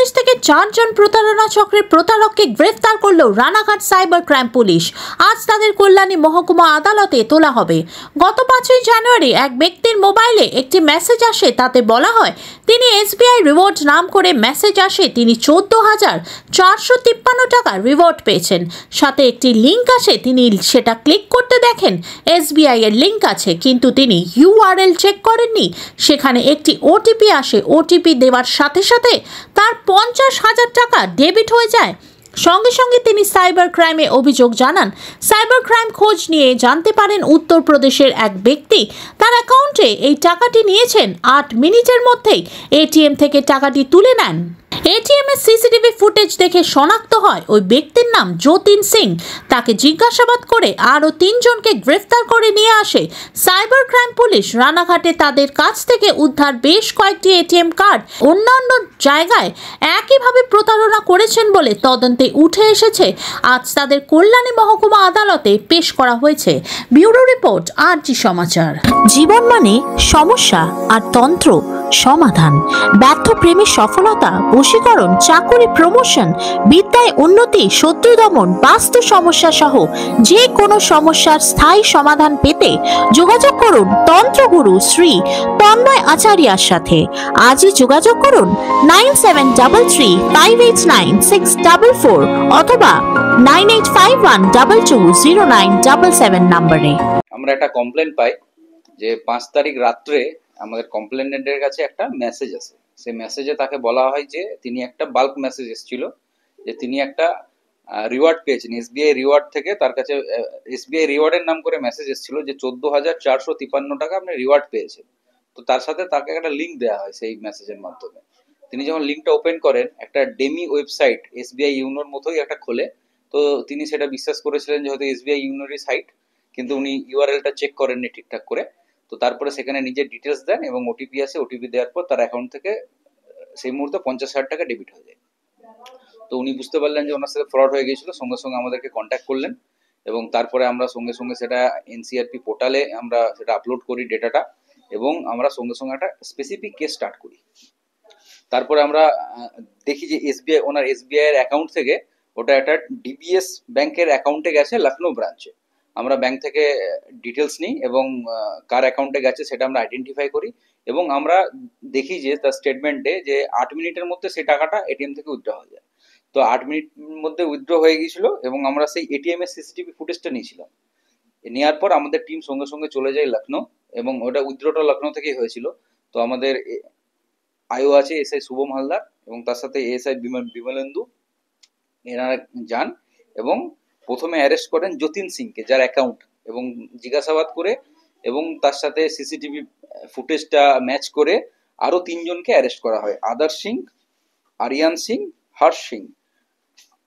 বাংলাদেশ থেকে 4 জন প্রতারণা চক্রের প্রতারককে গ্রেফতার করল রানাঘাট সাইবার ক্রাইম পুলিশ। আজ তাদের কল্যাণী মহকুমা আদালতে তোলা হবে। গত 5ই জানুয়ারি এক ব্যক্তির মোবাইলে একটি মেসেজ আসে, তাতে বলা হয় তিনি এসবিআই রিওয়ার্ড নাম করে মেসেজ আসে তিনি 14,453 টাকা রিওয়ার্ড পেয়েছেন। সাথে একটি লিঙ্ক আসে, তিনি সেটা ক্লিক করতে দেখেন এসবিআই এর লিঙ্ক আছে, কিন্তু তিনি ইউআরএল চেক করেননি। সেখানে একটি ওটিপি আসে, ওটিপি দেওয়ার সাথে সাথে তার 50,000 টাকা ডেবিট হয়ে যায়। সঙ্গে সঙ্গে তিনি সাইবার ক্রাইমে অভিযোগ জানান। সাইবার ক্রাইম খোঁজ নিয়ে জানতে পারেন উত্তরপ্রদেশের এক ব্যক্তি তার অ্যাকাউন্টে এই টাকাটি নিয়েছেন। 8 মিনিটের মধ্যেই এটিএম থেকে টাকাটি তুলে নেন। এটিএম এর সিসিটিভি ফুটেজ দেখে শনাক্ত হয় ওই ব্যক্তির নাম যতীন সিং। তাকে জিজ্ঞাসাবাদ করে আরও 3 জনকে গ্রেফতার করে নিয়ে আসে সাইবার ক্রাইম পুলিশ। রানাঘাটে তাদের কাছ থেকে উদ্ধার বেশ কয়েকটি এটিএম কার্ড। অন্যান্য জায়গায় একইভাবে প্রতারণা করেছেন বলে তদন্তে উঠে এসেছে। আজ তাদের কল্যাণী মহকুমা আদালতে পেশ করা হয়েছে। ব্যুরো রিপোর্ট, আরজি সমাচার। জীবন মানে সমস্যা আর তন্ত্র সমাধান। ব্যর্থ প্রেমের সফলতা, বশীকরণ, চাকরি প্রমোশন, বিদ্যায় উন্নতি, শত্রু দমন, বাস্তু সমস্যা সহ যে কোনো সমস্যার স্থায়ী সমাধান পেতে যোগাযোগ করুন তন্ত্রগুরু শ্রী তন্ময় আচার্যার সাথে। আজই যোগাযোগ করুন 9733589644 অথবা 9851220977 নম্বরে। আমরা একটা কমপ্লেন পাই যে 5 তারিখ রাত্রে আমাদের কমপ্লেনেন্টের কাছে একটা মেসেজ আসে। সেই মেসেজে তাকে বলা হয় যে তিনি একটা বাল্ক মেসেজ এসেছিল যে তিনি একটা রিওয়ার্ড পেয়েছেন এসবিআই রিওয়ার্ড থেকে। তার কাছে এসবিআই রিওয়ার্ডের নাম করে মেসেজ এসেছিল যে 14,453 টাকা আপনি রিওয়ার্ড পেয়েছেন। তো তার সাথে তাকে একটা লিঙ্ক দেওয়া হয় সেই মেসেজের মাধ্যমে। তিনি যখন লিঙ্কটা ওপেন করেন, একটা ডেমি ওয়েবসাইট এসবিআই ইউনোর মতোই একটা খোলে। তো তিনি সেটা বিশ্বাস করেছিলেন যে হয়তো এসবিআই ইউনোরই সাইট, কিন্তু উনি ইউআরএলটা চেক করেননি ঠিকঠাক করে। তো তারপরে সেখানে নিজের ডিটেলস দেন এবং ওটিপি আসে। ওটিপি দেওয়ার পর তার অ্যাকাউন্ট থেকে সেই মুহূর্তে 50,000 টাকা ডেবিট হয়ে যায়। তো উনি বুঝতে পারলেন যে ওনার সাথে ফ্রড হয়ে গিয়েছিল, সঙ্গে সঙ্গে আমাদেরকে কন্ট্যাক্ট করলেন এবং তারপরে আমরা সঙ্গে সঙ্গে সেটা এনসিআরপি পোর্টালে আমরা সেটা আপলোড করি ডেটাটা, এবং আমরা সঙ্গে সঙ্গে একটা স্পেসিফিক কেস স্টার্ট করি। তারপরে আমরা দেখি যে এসবিআই ওনার এসবিআই এর অ্যাকাউন্ট থেকে ওটা একটা ডিবিএস ব্যাংকের অ্যাকাউন্টে গেছে লখনৌ ব্রাঞ্চে। আমরা ব্যাংক থেকে ডিটেলস নিই এবং কার অ্যাকাউন্টে গেছে সেটা আমরা আইডেন্টিফাই করি এবং আমরা দেখি যে তার স্টেটমেন্টে যে 8 মিনিটের মধ্যে সেই টাকাটা এটিএম থেকে উইথড্র হয়ে যায়। তো 8 মিনিটের মধ্যে উইথড্র হয়ে গিয়েছিল এবং আমরা সেই এটিএম এর সিসিটিভি ফুটেজটা নিয়েছিলাম। নেওয়ার পর আমাদের টিম সঙ্গে সঙ্গে চলে যায় লখনৌ এবং ওটা উইথড্রটা লখনৌ থেকেই হয়েছিল। তো আমাদের আইও আছে এসআই শুভম হালদার এবং তার সাথে এএসআই বিমলেন্দু, এনারা যান এবং প্রথমে অ্যারেস্ট করেন যতীন সিংকে, যার অ্যাকাউন্ট, এবং জিজ্ঞাসাবাদ করে এবং তার সাথে সিসিটিভি ফুটেজটা ম্যাচ করে আরো 3 জনকে অ্যারেস্ট করা হয়। আদর্শ সিং, আরিয়ান সিং, হর্ষ সিং।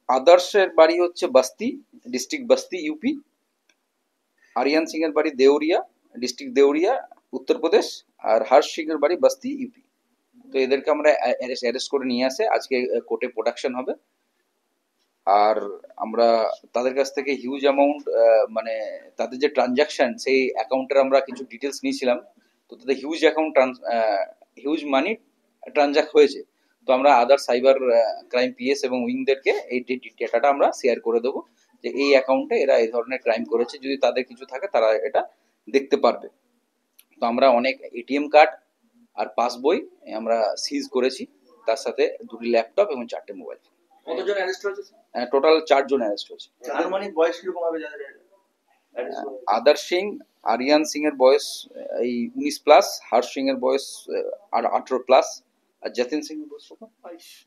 আদর্শের বাড়ি হচ্ছে বস্তি, ডিস্ট্রিক্ট বস্তি, ইউপি। আরিয়ান সিং এর বাড়ি দেউরিয়া, ডিস্ট্রিক্ট দেউরিয়া, উত্তরপ্রদেশ। আর হর্ষ সিং এর বাড়ি বস্তি, ইউপি। তো এদেরকে আমরা অ্যারেস্ট করে নিয়ে আসে, আজকে কোর্টে প্রোডাকশন হবে। আর আমরা তাদের কাছ থেকে হিউজ অ্যামাউন্ট, মানে তাদের যে ট্রানজাকশন সেই অ্যাকাউন্টের আমরা কিছু ডিটেলস নিয়েছিলাম। তো তাদের হিউজ মানি ট্রানজাক্ট হয়েছে। তো আমরা আদার সাইবার ক্রাইম পিএস এবং উইংদেরকে এই ডেটাটা আমরা শেয়ার করে দেবো যে এই অ্যাকাউন্টে এরা এই ধরনের ক্রাইম করেছে। যদি তাদের কিছু থাকে তারা এটা দেখতে পারবে। তো আমরা অনেক এটিএম কার্ড আর পাসবই আমরা সিজ করেছি, তার সাথে 2টি ল্যাপটপ এবং 4টে মোবাইল ফোন। কতজন অ্যারেস্ট হয়েছে? টোটাল 4 জন অ্যারেস্ট হয়েছে। আনুমানিক বয়স কিরকম হবে যাদের? আদর্শ সিং, আরিয়ান সিং এর বয়স এই 19+, হর্ষ সিং এর বয়স আর 18+, আর যতীন সিং এর বয়স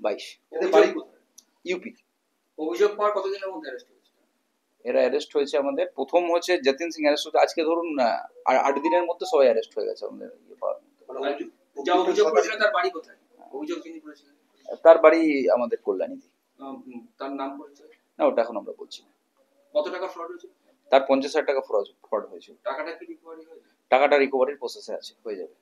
22। এদের বাড়ি কোথায়? ইউপি। অভিযোগ পাওয়ার কতদিনের মধ্যে অ্যারেস্ট হয়েছে? এরা অ্যারেস্ট হয়েছে আমাদের প্রথম হচ্ছে যতীন সিং অ্যারেস্ট হয়েছে আজকে ধরুন 8 দিনের মধ্যে সবাই অ্যারেস্ট হয়ে গেছে আমাদের ইয়ে পাওয়ার। যা অভিযোগ করেছিল তার বাড়ি কোথায়? অভিযোগ যিনি করেছিলেন তার বাড়ি আমাদের কল্যাণীতে। তার নাম পরিচয় না, ওটা এখন আমরা বলছি না। কত টাকা ফ্রড হয়েছে? তার 50,000 টাকা ফ্রড হয়েছে। টাকাটা কি রিকভারি হয়েছে? টাকাটা রিকভারির প্রসেসে আছে, হয়ে যাবে।